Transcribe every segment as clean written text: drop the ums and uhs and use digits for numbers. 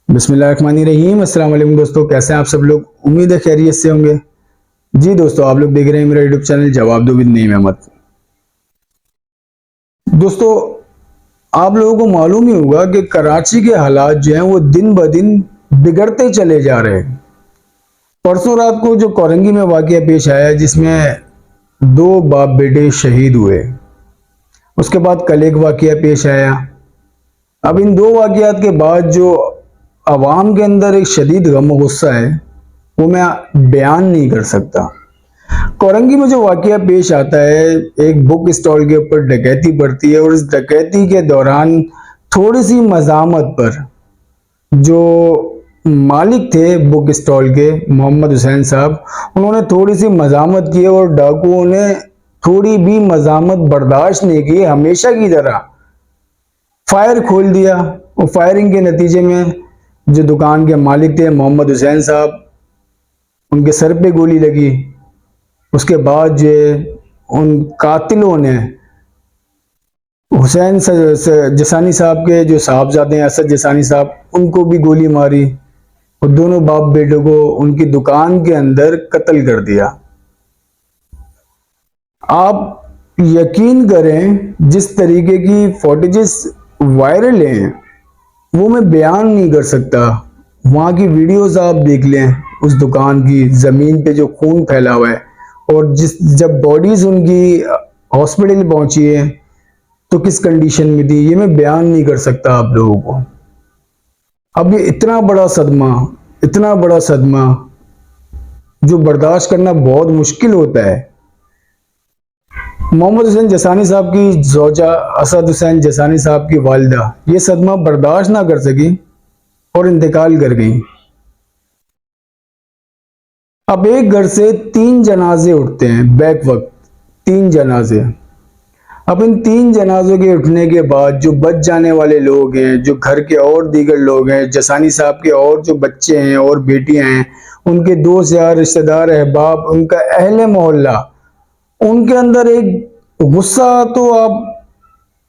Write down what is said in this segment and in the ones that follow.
बिस्मिल्लाहिर्रहमानिर्रहीम। अस्सलाम वालेकुम दोस्तों, कैसे हैं आप सब लोग। उम्मीद है खैरियत से होंगे। जी दोस्तों, आप लोग देख रहे हैं मेरा यूट्यूब चैनल जवाब दो विद नईम अहमद। दोस्तों, आप लोगों को मालूम ही होगा कि कराची के हालात जो हैं वो दिन ब दिन बिगड़ते चले जा रहे हैं। परसों रात को जो कोरंगी में वाकया पेश आया जिसमें दो बाप बेटे शहीद हुए, उसके बाद कल एक वाकया पेश आया। अब इन दो वाकयात के बाद जो अवाम के अंदर एक शदीद गम और गुस्सा है वो मैं बयान नहीं कर सकता। कोरंगी में जो वाकया पेश आता है, एक बुक स्टॉल के ऊपर डकैती पड़ती है और इस डकैती के दौरान थोड़ी सी मजामत पर जो मालिक थे बुक स्टॉल के, मोहम्मद हुसैन साहब, उन्होंने थोड़ी सी मजामत की और डाकुओं ने थोड़ी भी मजामत बर्दाश्त नहीं की, हमेशा की तरह फायर खोल दिया। और फायरिंग के नतीजे में जो दुकान के मालिक थे मोहम्मद हुसैन साहब, उनके सर पे गोली लगी। उसके बाद जो उन कातिलों ने हुसैन जसानी साहब के जो साहबजादे हैं असद जसानी साहब, उनको भी गोली मारी और दोनों बाप बेटों को उनकी दुकान के अंदर कत्ल कर दिया। आप यकीन करें, जिस तरीके की फुटेजेस वायरल हैं वो मैं बयान नहीं कर सकता। वहाँ की वीडियोस आप देख लें, उस दुकान की ज़मीन पे जो खून फैला हुआ है, और जब बॉडीज उनकी हॉस्पिटल पहुंची है तो किस कंडीशन में थी, ये मैं बयान नहीं कर सकता आप लोगों को। अब ये इतना बड़ा सदमा जो बर्दाश्त करना बहुत मुश्किल होता है। मोहम्मद हुसैन जसानी साहब की जोजा असद हुसैन जसानी साहब की वालिदा ये सदमा बर्दाश्त ना कर सकी और इंतकाल कर गई। अब एक घर से 3 जनाजे उठते हैं बैक वक्त, 3 जनाजे। अब इन 3 जनाजों के उठने के बाद जो बच जाने वाले लोग हैं, जो घर के और दीगर लोग हैं, जसानी साहब के और जो बच्चे हैं और बेटियां हैं, उनके दोस्त यार रिश्तेदार अहबाब, उनका अहले मोहल्ला, उनके अंदर एक गुस्सा तो आप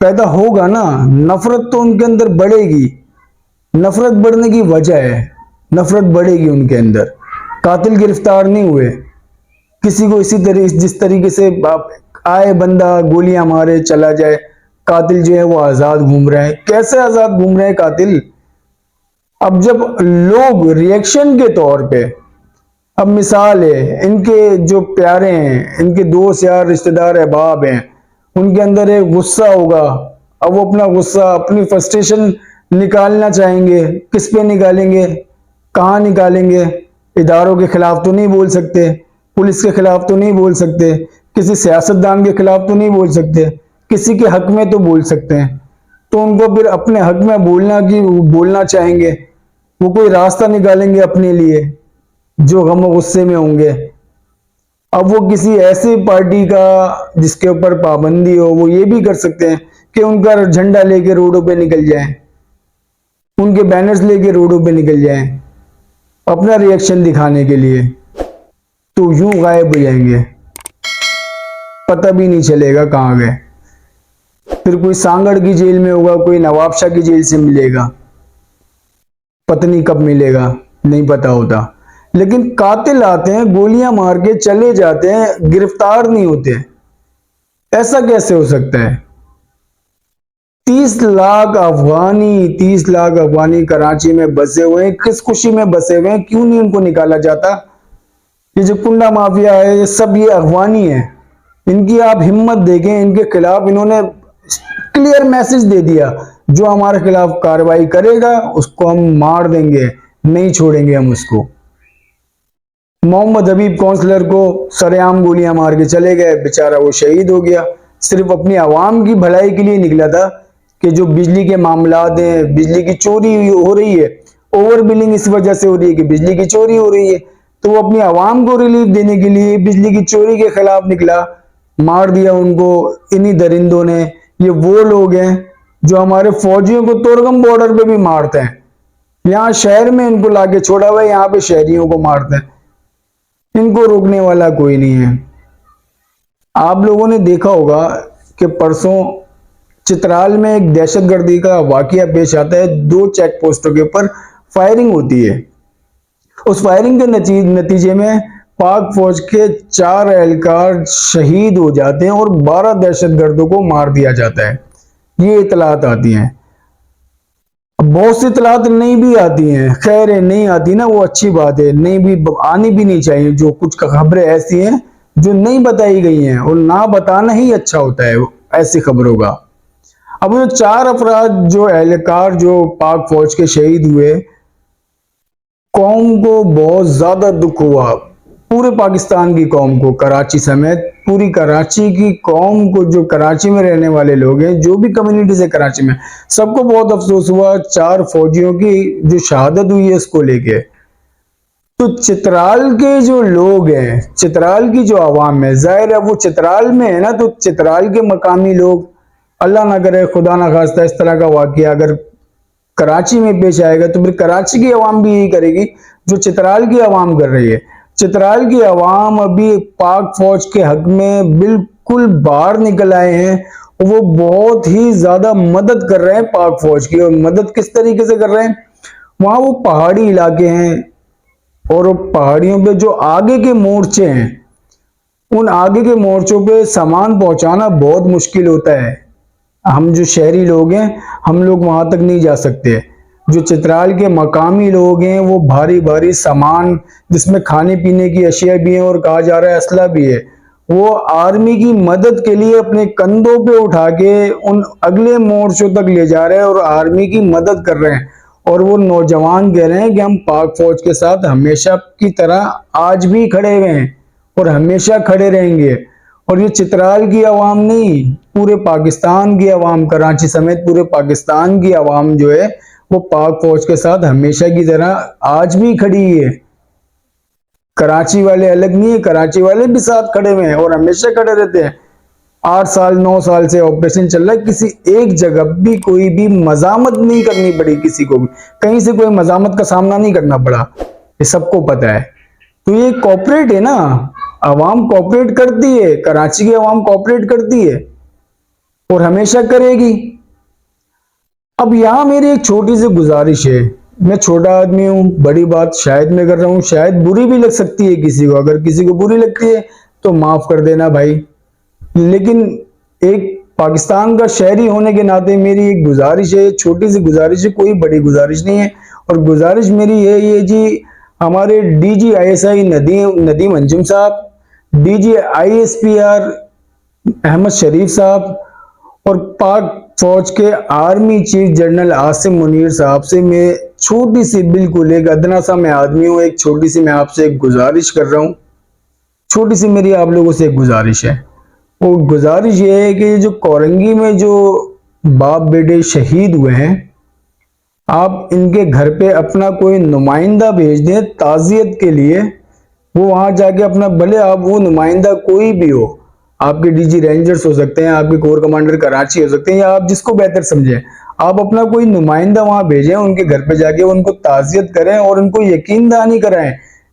पैदा होगा ना, नफरत तो उनके अंदर बढ़ेगी। नफरत बढ़ने की वजह है, नफरत बढ़ेगी उनके अंदर। कातिल गिरफ्तार नहीं हुए, किसी को इसी तरह जिस तरीके से आए बंदा गोलियां मारे चला जाए, कातिल जो है वो आजाद घूम रहे हैं। कैसे आजाद घूम रहे हैं कातिल? अब जब लोग रिएक्शन के तौर पे, अब मिसाल है, इनके जो प्यारे हैं, इनके दोस्त यार रिश्तेदार अहबाब हैं, उनके अंदर एक गुस्सा होगा। अब वो अपना गुस्सा, अपनी फ्रस्ट्रेशन निकालना चाहेंगे। किस पे निकालेंगे, कहाँ निकालेंगे? इदारों के खिलाफ तो नहीं बोल सकते, पुलिस के खिलाफ तो नहीं बोल सकते, किसी सियासतदान के खिलाफ तो नहीं बोल सकते, किसी के हक में तो बोल सकते हैं। तो उनको फिर अपने हक में बोलना चाहेंगे, वो कोई रास्ता निकालेंगे अपने लिए जो गम और गुस्से में होंगे। अब वो किसी ऐसी पार्टी का जिसके ऊपर पाबंदी हो, वो ये भी कर सकते हैं कि उनका झंडा लेके रोडों पे निकल जाएं, उनके बैनर्स लेके रोडों पे निकल जाएं अपना रिएक्शन दिखाने के लिए। तो यूं गायब हो जाएंगे, पता भी नहीं चलेगा कहां गए। फिर कोई सांगड़ की जेल में होगा, कोई नवाबशाह की जेल से मिलेगा, पत्नी कब मिलेगा नहीं पता होता। लेकिन कातिल आते हैं, गोलियां मार के चले जाते हैं, गिरफ्तार नहीं होते। ऐसा कैसे हो सकता है? 30 लाख अफगानी कराची में बसे हुए हैं। किस खुशी में बसे हुए हैं? क्यों नहीं उनको निकाला जाता? ये जो कुंडा माफिया है, ये सब ये अफगानी है। इनकी आप हिम्मत देखें, इनके खिलाफ इन्होंने क्लियर मैसेज दे दिया, जो हमारे खिलाफ कार्रवाई करेगा उसको हम मार देंगे, नहीं छोड़ेंगे हम उसको। मोहम्मद हबीब काउंसलर को सरेआम गोलियां मार के चले गए, बेचारा वो शहीद हो गया। सिर्फ अपनी आवाम की भलाई के लिए निकला था कि जो बिजली के मामलात हैं, बिजली की चोरी हो रही है, ओवर बिलिंग इस वजह से हो रही है कि बिजली की चोरी हो रही है, तो वो अपनी आवाम को रिलीफ देने के लिए बिजली की चोरी के खिलाफ निकला, मार दिया उनको इन्हीं दरिंदों ने। ये वो लोग हैं जो हमारे फौजियों को तोरगम बॉर्डर पे भी मारते हैं। यहाँ शहर में इनको लाके छोड़ा हुआ है, यहाँ पे शहरियों को मारते हैं। इनको रोकने वाला कोई नहीं है। आप लोगों ने देखा होगा कि परसों चित्राल में एक दहशतगर्दी का वाकया पेश आता है। 2 चेक पोस्टों के ऊपर फायरिंग होती है। उस फायरिंग के नतीजे में पाक फौज के 4 एहलकार शहीद हो जाते हैं और 12 दहशतगर्दों को मार दिया जाता है। ये इतलात आती हैं। बहुत सी इतलात नहीं भी आती हैं, खैर है नहीं आती ना, वो अच्छी बात है, नहीं भी आनी भी नहीं चाहिए। जो कुछ खबरें ऐसी हैं जो नहीं बताई गई हैं, और ना बताना ही अच्छा होता है ऐसी खबरों का। अब जो 4 अफराद जो एहलकार जो पाक फौज के शहीद हुए, कौम को बहुत ज्यादा दुख हुआ, पूरे पाकिस्तान की कौम को, कराची समेत पूरी कराची की कौम को, जो कराची में रहने वाले लोग हैं, जो भी कम्युनिटी से कराची में, सबको बहुत अफसोस हुआ 4 फौजियों की जो शहादत हुई है इसको लेके। तो चित्राल के जो लोग हैं, चित्राल की जो आवाम है, जाहिर है वो चित्राल में है ना, तो चित्राल के मकामी लोग, अल्लाह ना करे खुदा ना खास्ता इस तरह का वाकया अगर कराची में पेश आएगा तो फिर कराची की आवाम भी यही करेगी जो चित्राल की आवाम कर रही है। चित्राल की आवाम अभी पाक फौज के हक में बिल्कुल बाहर निकल आए हैं। वो बहुत ही ज्यादा मदद कर रहे हैं पाक फौज की। और मदद किस तरीके से कर रहे हैं, वहां वो पहाड़ी इलाके हैं और वो पहाड़ियों पे जो आगे के मोर्चे हैं, उन आगे के मोर्चों पे सामान पहुंचाना बहुत मुश्किल होता है। हम जो शहरी लोग हैं, हम लोग वहां तक नहीं जा सकते। जो चित्राल के मकामी लोग हैं वो भारी भारी सामान, जिसमें खाने पीने की अशिया भी हैं और कहा जा रहा है असला भी है, वो आर्मी की मदद के लिए अपने कंधों पे उठा के उन अगले मोर्चों तक ले जा रहे हैं और आर्मी की मदद कर रहे हैं। और वो नौजवान कह रहे हैं कि हम पाक फौज के साथ हमेशा की तरह आज भी खड़े हुए हैं और हमेशा खड़े रहेंगे। और ये चित्राल की आवाम नहीं, पूरे पाकिस्तान की आवाम, कराची समेत पूरे पाकिस्तान की आवाम जो है वो पाक फौज के साथ हमेशा की तरह आज भी खड़ी है। कराची वाले अलग नहीं है, कराची वाले भी साथ खड़े हुए हैं और हमेशा खड़े रहते हैं। 8 साल 9 साल से ऑपरेशन चल रहा है, किसी एक जगह भी कोई भी मजामत नहीं करनी पड़ी, किसी को भी कहीं से कोई मजामत का सामना नहीं करना पड़ा, ये सबको पता है। तो ये कॉपरेट है ना, आवाम कॉपरेट करती है, कराची की आवाम कॉपरेट करती है और हमेशा करेगी। अब यहां मेरी एक छोटी सी गुजारिश है, मैं छोटा आदमी हूं, बड़ी बात शायद मैं कर रहा हूं, शायद बुरी भी लग सकती है किसी को, अगर किसी को बुरी लगती है तो माफ कर देना भाई। लेकिन एक पाकिस्तान का शहरी होने के नाते मेरी एक गुजारिश है, छोटी सी गुजारिश है, कोई बड़ी गुजारिश नहीं है। और गुजारिश मेरी है ये जी, हमारे डीजी आईएसआई नदीम अंजुम साहब, डीजी आईएसपीआर अहमद शरीफ साहब और पाक फौज के army chief general Asim Munir साहब से मैं छोटी सी, बिल्कुल एक अदना सा मैं आदमी हूं, एक छोटी सी मैं आपसे एक गुजारिश कर रहा हूं। छोटी सी मेरी आप लोगों से एक गुजारिश है। वो गुजारिश ये है कि जो कोरंगी में जो बाप बेटे शहीद हुए हैं, आप इनके घर पे अपना कोई नुमाइंदा भेज दें ताजियत के लिए। वो वहां जाके अपना, भले आप वो नुमाइंदा कोई भी हो, आपके डीजी रेंजर्स हो सकते हैं, आपके कोर कमांडर कराची हो सकते हैं, या आप जिसको बेहतर समझें, आप अपना कोई नुमाइंदा वहां भेजें, उनके घर पे जाके उनको ताजियत करें और उनको यकीन दहानी कराएं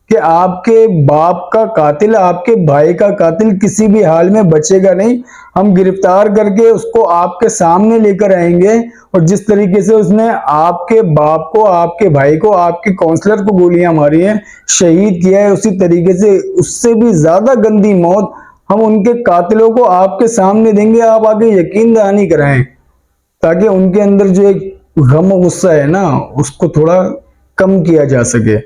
कि आपके बाप का कातिल, आपके भाई का कातिल किसी भी हाल में बचेगा नहीं। हम गिरफ्तार करके उसको आपके सामने लेकर आएंगे और जिस तरीके से उसने आपके बाप को, आपके भाई को, आपके काउंसलर को गोलियां मारी हैं, शहीद किया है, उसी तरीके से उससे भी ज्यादा गंदी मौत हम उनके कातिलों को आपके सामने देंगे। आप आगे यकीन दहानी कराएं ताकि उनके अंदर जो एक गम और गुस्सा है ना, उसको थोड़ा कम किया जा सके।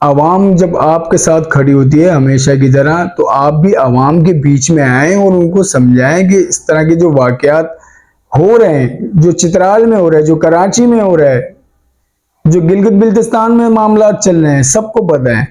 आवाम जब आपके साथ खड़ी होती है हमेशा की तरह, तो आप भी आवाम के बीच में आए और उनको समझाएं कि इस तरह के जो वाकयात हो रहे हैं, जो चित्राल में हो रहा है, जो कराची में हो रहा है, जो गिलगित बिल्तिस्तान में मामला चल रहे हैं, सबको पता है।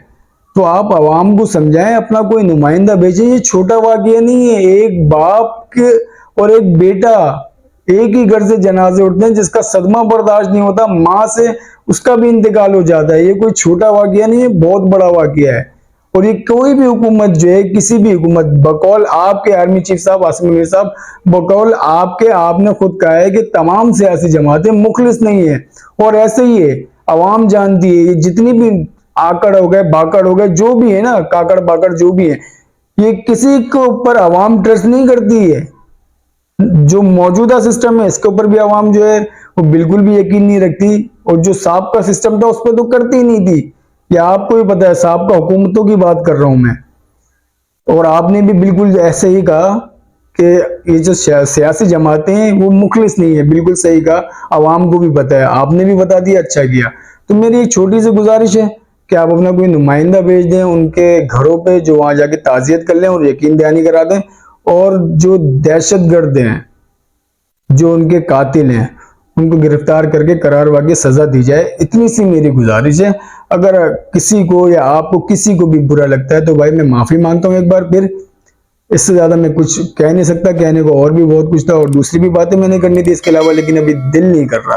तो आप आवाम को समझाएं, अपना कोई नुमाइंदा भेजें। ये छोटा वाकया नहीं है, एक बाप के और एक बेटा एक ही घर से जनाजे उठते हैं, जिसका सदमा बर्दाश्त नहीं होता, मां से उसका भी इंतकाल हो जाता है। ये कोई छोटा वाकया नहीं है, बहुत बड़ा वाकया है। और ये कोई भी हुकूमत जो है, किसी भी हुकूमत, बकौल आपके आर्मी चीफ साहब आसिम मुनीर साहब, बकौल आपके, आपने खुद कहा है कि तमाम सियासी जमातें मुखलिस नहीं है, और ऐसे ही है, अवाम जानती है। ये जितनी भी आकड़ हो गए, बाकड़ हो गए, जो भी है ना, काकड़ बाकड़ जो भी है, ये किसी के ऊपर अवाम ट्रस्ट नहीं करती है। जो मौजूदा सिस्टम है इसके ऊपर भी अवाम जो है वो बिल्कुल भी यकीन नहीं रखती। और जो साहब का सिस्टम था उस पर तो करती ही नहीं थी। या आपको भी पता है, साहब का हुकूमतों की बात कर रहा हूं मैं। और आपने भी बिल्कुल ऐसे ही कहा कि ये जो सियासी जमातें हैं वो मुखलिस नहीं है, बिल्कुल सही कहा। आवाम को भी पता है, आपने भी बता दिया, अच्छा किया। तो मेरी एक छोटी सी गुजारिश है कि आप अपना कोई नुमाइंदा भेज दें उनके घरों पे, जो वहां जाके ताजियत कर लें और यकीन दहानी करा दें। और जो दहशतगर्द हैं, जो उनके कातिल हैं, उनको गिरफ्तार करके करार वाकई सजा दी जाए। इतनी सी मेरी गुजारिश है। अगर किसी को या आपको किसी को भी बुरा लगता है तो भाई मैं माफी मांगता हूं एक बार फिर। इससे ज्यादा मैं कुछ कह नहीं सकता, कहने को और भी बहुत कुछ था और दूसरी भी बातें मैंने करनी थी इसके अलावा, लेकिन अभी दिल नहीं कर रहा।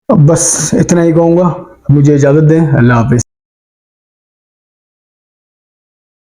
अब बस इतना ही कहूंगा, मुझे इजाजत दें। अल्लाह हाफिज।